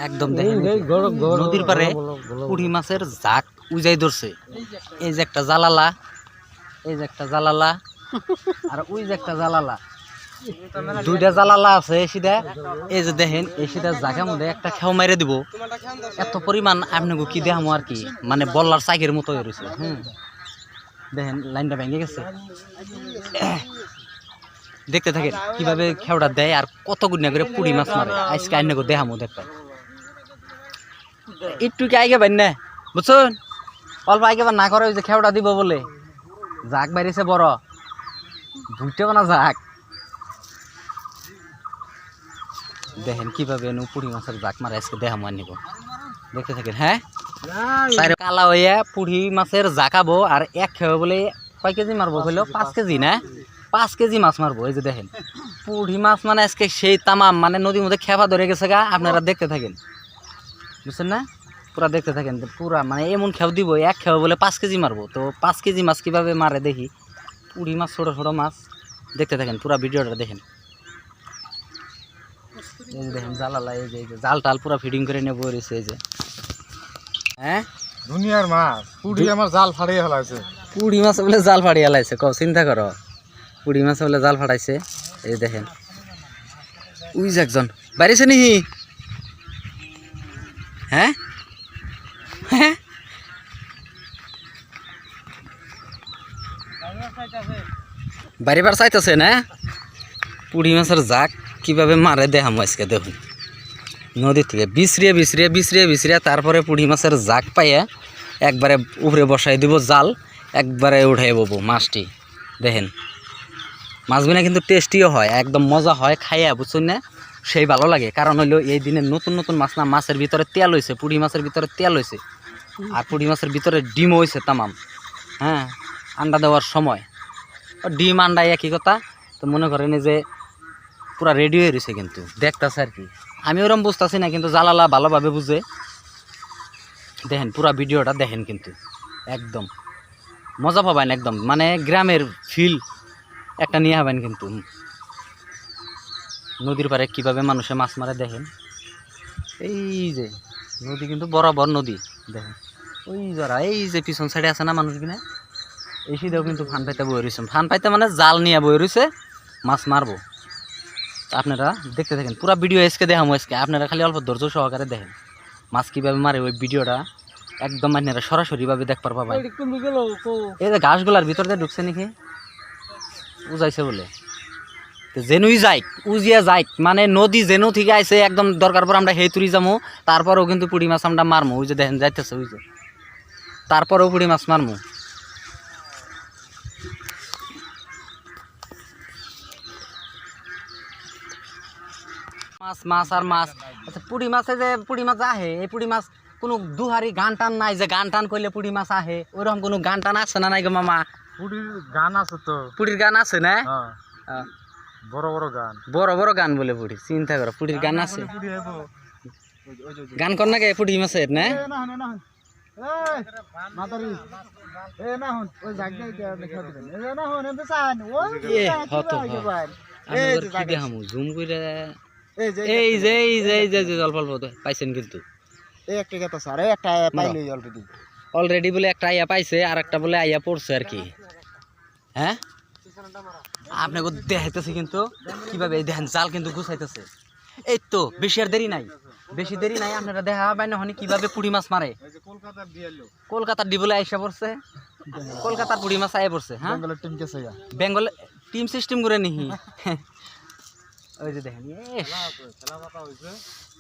একদম দেখেন নদীর পারে পুঁটি মাছের ঝাঁক উজাই ধরছে। এই যে একটা জালালা, এই যে একটা জালালা, আর ওই যে একটা জালালা, দুইটা জালালা আছে সিধা। এই যে দেখেন এই সিধা জায়গার মধ্যে একটা খেও মাইরে দিব, এত পরিমাণ আপনাকে কি দেখামো আর কি, মানে বল্লার চাইকের মতো হয়ে রয়েছে। দেখেন লাইনটা ভেঙে গেছে। দেখতে থাকেন কিভাবে খেওটা দেয় আর কত গুণা করে পুঁটি মাছ মারে। আজকে আইনাকে দেখামো দেখতে একটু কি আগে বাইন না বুঝছেন, অল্প আগে না করে ওই যে খেওটা দিব বলে জাক বাইরেছে বড় বুঝতে না জাক। দেখেন কিভাবে পুঁটি মাছের জাক মারে আজকে দেখামো আনিব, দেখতে থাকেন। হ্যাঁ কালা হইয়া পুঁটি মাছের জাকাবো আর এক খেয়ে বলে কয় কেজি মারবো হইলো 5 কেজি না, 5 কেজি মাছ মারবো। এই যে দেখেন পুঁটি মাছ মানে আজকে সেই তামাম, মানে নদীর মধ্যে খেপা ধরে গেছে গা। আপনারা দেখতে থাকেন বুঝছেন না, পুরা দেখতে থাকেন পুরা, মানে এমন খেও দিব এক খেও বলে 5 কেজি মারবো। তো 5 কেজি মাছ কিভাবে মারে দেখি, পুঁটি মাছ ছোটো ছোটো মাছ। দেখতে থাকেন পুরা ভিডিওটা দেখেন। এই যে দেখেন জালালা, এই যে জাল টাল পুরা ফিডিং করে নিয়ে বই রয়েছে। এই যে হ্যাঁ দুনিয়ার মাছ পুঁটি আমার জাল ফাড়িয়ে ফেলাইছে। পুঁটি মাছ বলে জাল ফাড়িয়ে ফেলাইছে, কও চিন্তা করো, পুঁটি মাছ বলে জাল ফাটাইছে। এই দেখেন ওই যে একজন বাইরেছে নাকি। হ্যাঁ হ্যাঁ বাড়িবার চাইতেছে না। পুঁটি মাছের জাক কিভাবে মারে দেখাম আজকে দেখুন। নদী থেকে বিছড়িয়ে বিছড়িয়ে বিছড়িয়ে বিছড়িয়ে তারপরে পুঁটি মাছের জাক পাইয়া একবারে উপরে বসাই দিব জাল, একবারে উঠাই ববো মাছটি। দেখেন মাছগুলো কিন্তু টেস্টিও হয়, একদম মজা হয় খাইয়া, বুঝছেন না, সেই ভালো লাগে। কারণ হইলো এই দিনে নতুন নতুন মাছ না, মাছের ভিতরে তেল হয়েছে, পুঁটি মাছের ভিতরে তেল হয়েছে, আর পুঁটি মাছের ভিতরে ডিমও হয়েছে তামাম। হ্যাঁ আন্ডা দেওয়ার সময় ডিম আন্ডা একই কথা। তো মনে করেন যে পুরা রেডি হয়ে রয়েছে, কিন্তু দেখতেছে আর কি। আমি ওরকম বুঝতেছি না, কিন্তু জালালা ভালোভাবে বুঝে। দেখেন পুরা ভিডিওটা দেখেন, কিন্তু একদম মজা পাবেন, একদম মানে গ্রামের ফিল একটা নিয়ে হবেন। কিন্তু নদীর পাড়ে কিভাবে মানুষে মাছ মারে দেখেন। এই যে নদী কিন্তু বরাবর নদী দেখেন, ওই যারা এই যে পিছন সাইডে আছে না মানুষগুলো, এই সিধেও কিন্তু ফান পাইতে বয়ে রয়েছে। ফান পাইতে মানে জাল নিয়ে বয়ে রয়েছে, মাছ মারবো। আপনারা দেখতে থাকেন পুরা ভিডিও আজকে দেখাবো। আজকে আপনারা খালি অল্প ধৈর্য সহকারে দেখেন মাছ কীভাবে মারে। ওই ভিডিওটা একদম আপনারা সরাসরিভাবে দেখতে পাবেন। এই যে ঘাসগুলার ভিতর দিয়ে ঢুকছে নাকি উজাইছে বলে, জেনুই যাই উজিয়া যাই, মানে নদী জেনু থেকে আইসে একদম দরকার পর আমরা সেই তুরি যাবো, তারপরেও কিন্তু পুঁটি মাছ আমরা মারমু। ওই যে দেখেন যাইতেছে, ওই যে তারপরেও পুঁটি মাছ মারমু। মাছ মাছ আর মাছ। আচ্ছা পুঁটি মাছে যে পুঁটি মাছ আহে, এই পুঁটি মাছ কোনো দুহারি গান টান নাই যে গান টান করলে পুঁটি মাছ আহে, ওইরকম কোনো গান টান আছে না নাই গো মামা? পুঁটির গান আছে তো, পুঁটির গান আছে না? বড় বড় গান, বড় বড় গান বলে পুঁটি, চিন্তা করো পুঁটির গান আছে। গান কর না কে পুঁটি মাছের না? জুম করে এই যে এই যে এই যে অল্প অল্প পাইছেন, কিন্তু অলরেডি বলে একটা আইয়া পাইছে, আর একটা বলে আইয়া পড়ছে আর কি। হ্যাঁ আপনাকে দেখাইতেছে কিন্তু কিভাবে দেখেন জাল কিন্তু গুছাইতেছে। এই তো বেশি আর দেরি নাই, বেশি দেরি নাই, আপনারা দেখা পাই না কিভাবে পুঁটি মাছ মারে। কলকাতার ডিবলে আইসা পড়ছে, কলকাতার পুঁটি মাছ আইয়া পড়ছে। হ্যাঁ বেঙ্গল টিম সিস্টেম করে নিহি। ওই যে দেখেন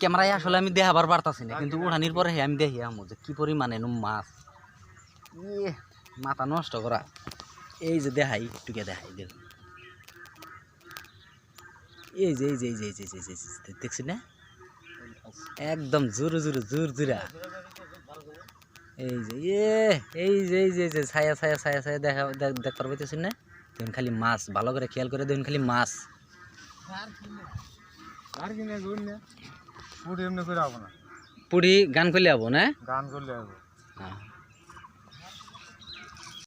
ক্যামেরায় আসলে আমি দেখাবার পারতাছি না, কিন্তু উড়ানির পরে আমি দেখি আমার যে কি পরিমাণে মাছ, মাথা নষ্ট করা। এই যে দেখাই একটুকে দেখাই দেখুন, এই যে এই যে এই যে এই যে দেখছি না একদম জোরে জোরে জোর জোরা। এই যে এই যে এই যে ছায়া ছায়া ছায়া ছায়া দেখা দেখতে পাইতেছেন না? দেখুন খালি মাছ, ভালো করে খেয়াল করে দেখুন খালি মাছ। পুরি গান করলে হবো না, গান করলে হবো।